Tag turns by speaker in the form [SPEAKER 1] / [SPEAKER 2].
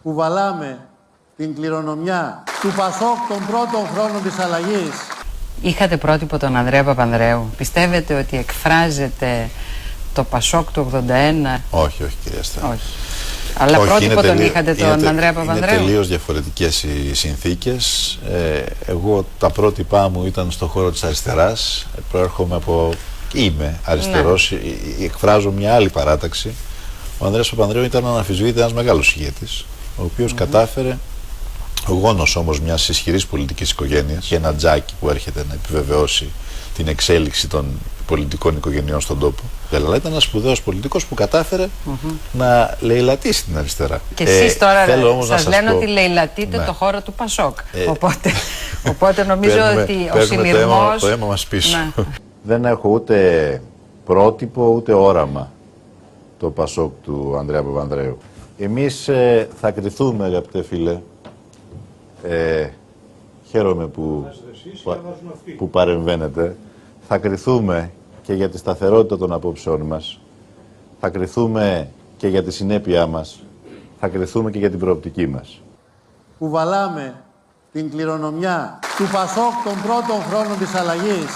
[SPEAKER 1] κουβαλάμε την κληρονομιά του Πασόκ των πρώτων χρόνων της αλλαγής.
[SPEAKER 2] Είχατε πρότυπο τον Ανδρέα Παπανδρέου. Πιστεύετε ότι εκφράζεται το Πασόκ του 81?
[SPEAKER 3] Όχι, κυρία Στέλ.
[SPEAKER 2] Όχι. Αλλά όχι, πρότυπο τον είχατε τον Ανδρέα Παπανδρέου.
[SPEAKER 3] Είναι τελείως διαφορετικές οι συνθήκες. Εγώ τα πρότυπά μου ήταν στον χώρο της αριστεράς. Προέρχομαι από... Είμαι αριστερός. Ναι. Εκφράζω μια άλλη παράταξη. Ο Ανδρέας Παπανδρέου ήταν αναμφισβήτητα ένας μεγάλος ηγέτης, ο οποίος κατάφερε, ο γόνος όμως μιας ισχυρής πολιτικής οικογένειας και ένα τζάκι που έρχεται να επιβεβαιώσει την εξέλιξη των πολιτικών οικογενειών στον τόπο. Αλλά ήταν ένας σπουδαίος πολιτικός που κατάφερε να λαιλατίσει την αριστερά.
[SPEAKER 2] Και εσείς τώρα σας λένε ότι λαιλατείτε το χώρο του Πασόκ. Οπότε νομίζω ότι ο συνειρμός...
[SPEAKER 3] το αίμα μας πίσω.
[SPEAKER 1] Δεν έχω ούτε πρότυπο ούτε όραμα το Πασόκ του Ανδρέα Παπανδρέου. Εμείς θα κριθούμε, αγαπητέ φίλε, χαίρομαι που παρεμβαίνετε, θα κριθούμε και για τη σταθερότητα των απόψεών μας, θα κριθούμε και για τη συνέπειά μας, θα κριθούμε και για την προοπτική μας. Κουβαλάμε την κληρονομιά του Πασόκ των πρώτων χρόνων της αλλαγής.